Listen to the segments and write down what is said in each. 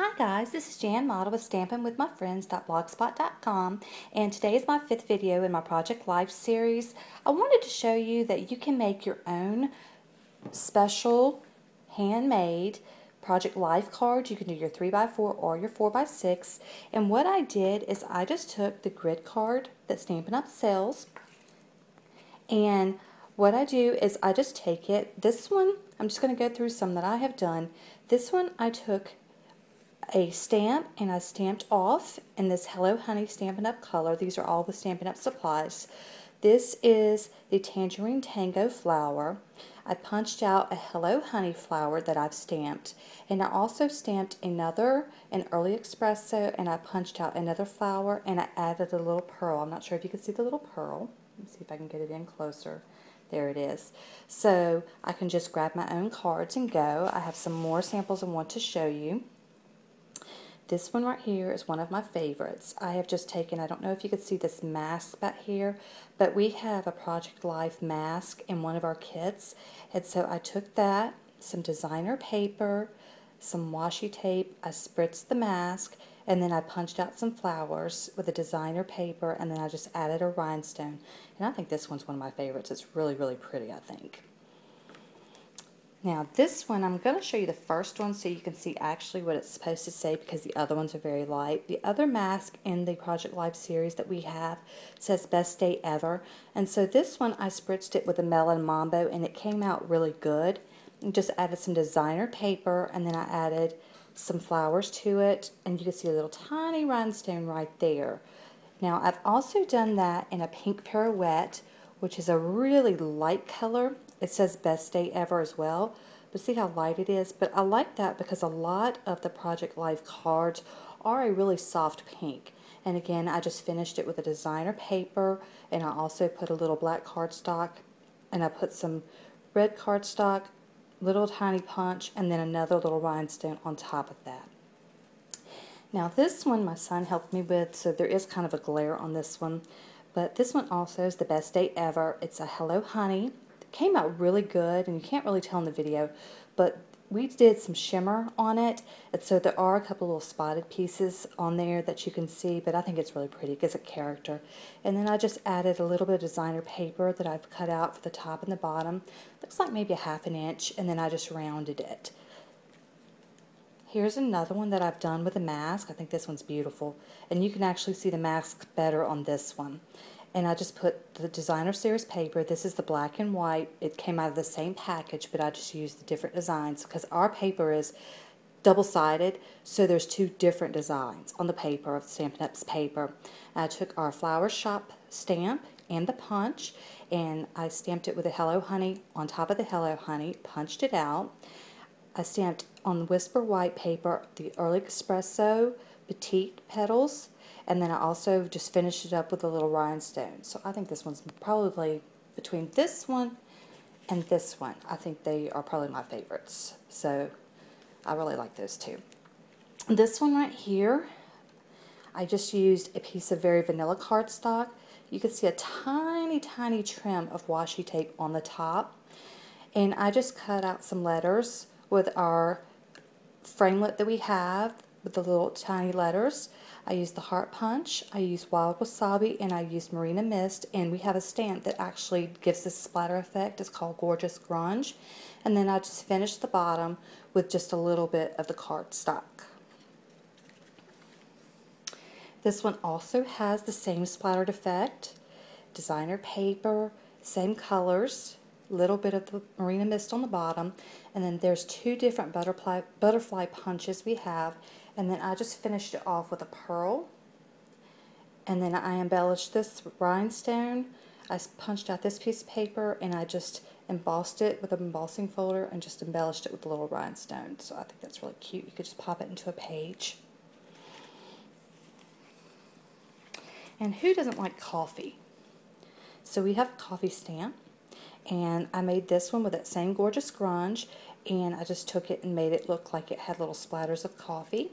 Hi guys, this is Jan Model with stampinwithmyfriends.blogspot.com, and today is my 5th video in my Project Life series. I wanted to show you that you can make your own special handmade Project Life cards. You can do your 3x4 or your 4x6, and what I did is I just took the grid card that Stampin' Up! Sells, and what I do is I just take it. This one, I'm just going to go through some that I have done. This one I took a stamp and I stamped off in this Hello Honey Stampin' Up! Color. These are all the Stampin' Up! Supplies. This is the Tangerine Tango flower. I punched out a Hello Honey flower that I've stamped, and I also stamped an Early Espresso, and I punched out another flower and I added a little pearl. I'm not sure if you can see the little pearl. Let me see if I can get it in closer. There it is. So I can just grab my own cards and go. I have some more samples I want to show you. This one right here is one of my favorites. I have just taken, I don't know if you can see this mask back here, but we have a Project Life mask in one of our kits. And so I took that, some designer paper, some washi tape, I spritzed the mask, and then I punched out some flowers with a designer paper, and then I just added a rhinestone. And I think this one's one of my favorites. It's really, really pretty, I think. Now this one, I'm going to show you the first one so you can see actually what it's supposed to say, because the other ones are very light. The other mask in the Project Life series that we have says Best Day Ever. And so this one I spritzed it with a Melon Mambo and it came out really good. And just added some designer paper and then I added some flowers to it, and you can see a little tiny rhinestone right there. Now I've also done that in a pink pirouette, which is a really light color. It says Best Day Ever as well, but see how light it is? But I like that because a lot of the Project Life cards are a really soft pink. And again, I just finished it with a designer paper, and I also put a little black cardstock, and I put some red cardstock, little tiny punch, and then another little rhinestone on top of that. Now this one my son helped me with, so there is kind of a glare on this one. But this one also is the Best Day Ever. It's a Hello Honey. It came out really good, and you can't really tell in the video, but we did some shimmer on it, and so there are a couple little spotted pieces on there that you can see, but I think it's really pretty. It gives it character. And then I just added a little bit of designer paper that I've cut out for the top and the bottom. Looks like maybe a ½ inch, and then I just rounded it. Here's another one that I've done with a mask. I think this one's beautiful. And you can actually see the mask better on this one. And I just put the designer series paper. This is the black and white. It came out of the same package, but I just used the different designs because our paper is double-sided, so there's 2 different designs on the paper of Stampin' Up's paper. I took our Flower Shop stamp and the punch, and I stamped it with a Hello Honey on top of the Hello Honey, punched it out. I stamped on Whisper White paper the Early Espresso Petite Petals, and then I also just finished it up with a little rhinestone. So I think this one's probably between this one and this one. I think they are probably my favorites. So I really like those two. This one right here, I just used a piece of very vanilla cardstock. You can see a tiny, tiny trim of washi tape on the top. And I just cut out some letters with our framelit that we have with the little tiny letters. I used the heart punch, I used wild wasabi, and I used Marina Mist, and we have a stamp that actually gives this splatter effect. It's called Gorgeous Grunge. And then I just finished the bottom with just a little bit of the cardstock. This one also has the same splattered effect. Designer paper, same colors, little bit of the Marina Mist on the bottom, and then there's 2 different butterfly punches we have, and then I just finished it off with a pearl, and then I embellished this rhinestone. I punched out this piece of paper and I just embossed it with an embossing folder and just embellished it with a little rhinestone. So I think that's really cute. You could just pop it into a page. And who doesn't like coffee? So we have a coffee stamp. And I made this one with that same Gorgeous Grunge, and I just took it and made it look like it had little splatters of coffee.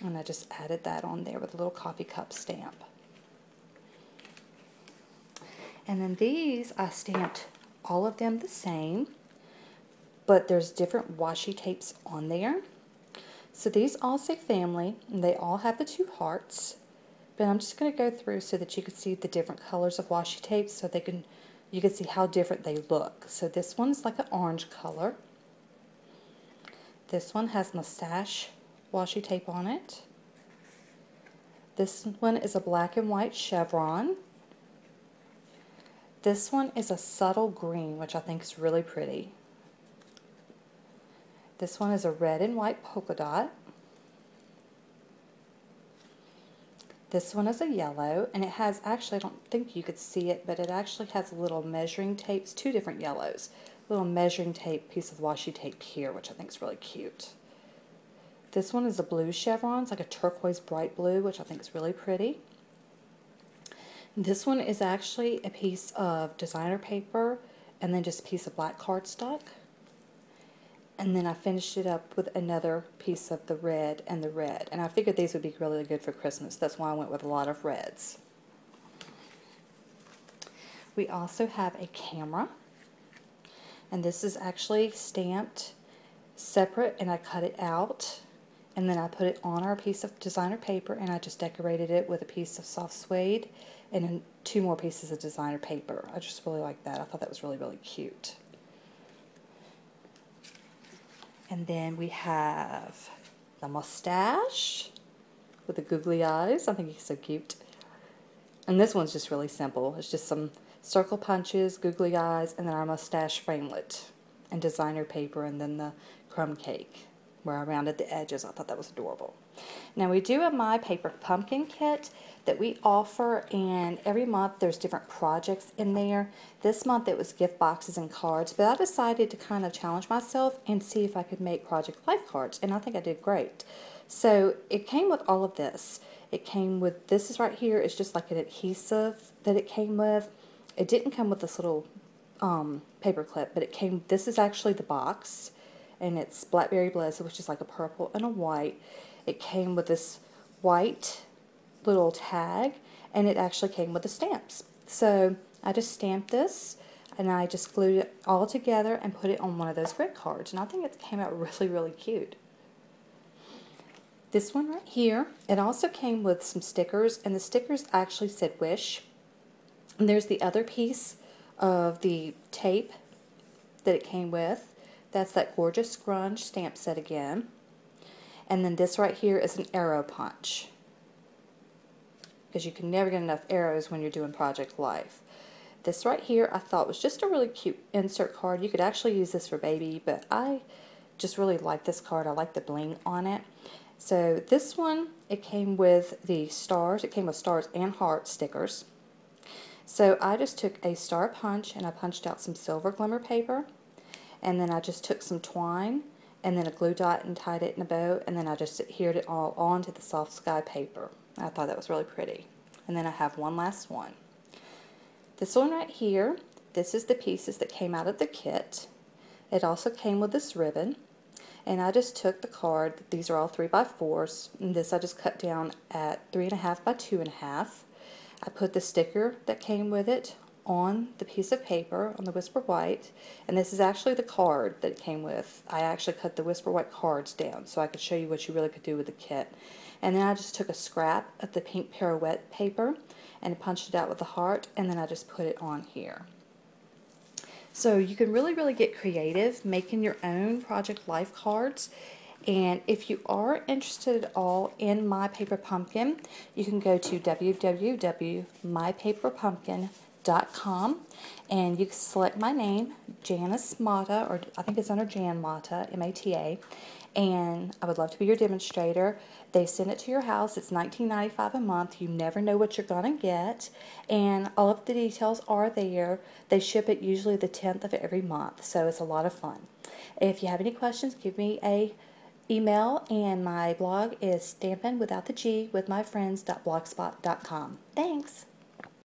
And I just added that on there with a little coffee cup stamp. And then these, I stamped all of them the same, but there's different washi tapes on there. So these all say family, and they all have the 2 hearts. But I'm just going to go through so that you can see the different colors of washi tape so you can see how different they look. So this one's like an orange color. This one has mustache washi tape on it. This one is a black and white chevron. This one is a subtle green, which I think is really pretty. This one is a red and white polka dot. This one is a yellow, and it has, actually, I don't think you could see it, but it actually has little measuring tapes, 2 different yellows. Little measuring tape piece of washi tape here, which I think is really cute. This one is a blue chevron. It's like a turquoise bright blue, which I think is really pretty. This one is actually a piece of designer paper and then just a piece of black cardstock. And then I finished it up with another piece of the red and the red. And I figured these would be really good for Christmas. That's why I went with a lot of reds. We also have a camera. And this is actually stamped separate, and I cut it out. And then I put it on our piece of designer paper, and I just decorated it with a piece of soft suede and then 2 more pieces of designer paper. I just really like that. I thought that was really, really cute. And then we have the mustache with the googly eyes. I think he's so cute. And this one's just really simple. It's just some circle punches, googly eyes, and then our mustache framelit and designer paper, and then the crumb cake where I rounded the edges. I thought that was adorable. Now we do a My Paper Pumpkin kit that we offer, and every month there's different projects in there. This month it was gift boxes and cards, but I decided to kind of challenge myself and see if I could make Project Life cards, and I think I did great. So it came with all of this. It came with, this is right here, it's just like an adhesive that it came with. It didn't come with this little paper clip, but it came, this is actually the box, and it's Blackberry Bliss, which is like a purple and a white. It came with this white little tag, and it actually came with the stamps. So I just stamped this, and I just glued it all together and put it on one of those grid cards, and I think it came out really, really cute. This one right here, it also came with some stickers, and the stickers actually said wish. And there's the other piece of the tape that it came with. That's that gorgeous grunge stamp set again. And then this right here is an arrow punch, because you can never get enough arrows when you're doing Project Life. This right here I thought was just a really cute insert card. You could actually use this for baby, but I just really like this card. I like the bling on it. So this one, it came with the stars. It came with stars and heart stickers. So I just took a star punch, and I punched out some silver glimmer paper, and then I just took some twine and then a glue dot and tied it in a bow, and then I just adhered it all onto the soft sky paper. I thought that was really pretty. And then I have one last one. This one right here, this is the pieces that came out of the kit. It also came with this ribbon, and I just took the card. These are all 3x4s, and this I just cut down at 3.5 by 2.5. I put the sticker that came with it on the piece of paper, on the Whisper White, and this is actually the card that it came with. I actually cut the Whisper White cards down so I could show you what you really could do with the kit. And then I just took a scrap of the pink Pirouette paper and punched it out with the heart, and then I just put it on here. So you can really, really get creative making your own Project Life cards. And if you are interested at all in My Paper Pumpkin, you can go to www.mypaperpumpkin.com, and you can select my name, Janice Mata, or I think it's under Jan Mata, M-A-T-A, and I would love to be your demonstrator. They send it to your house. It's $19.95 a month. You never know what you're going to get, and all of the details are there. They ship it usually the 10th of every month, so it's a lot of fun. If you have any questions, give me a email, and my blog is stampinwithouttheg.blogspot.com. Thanks.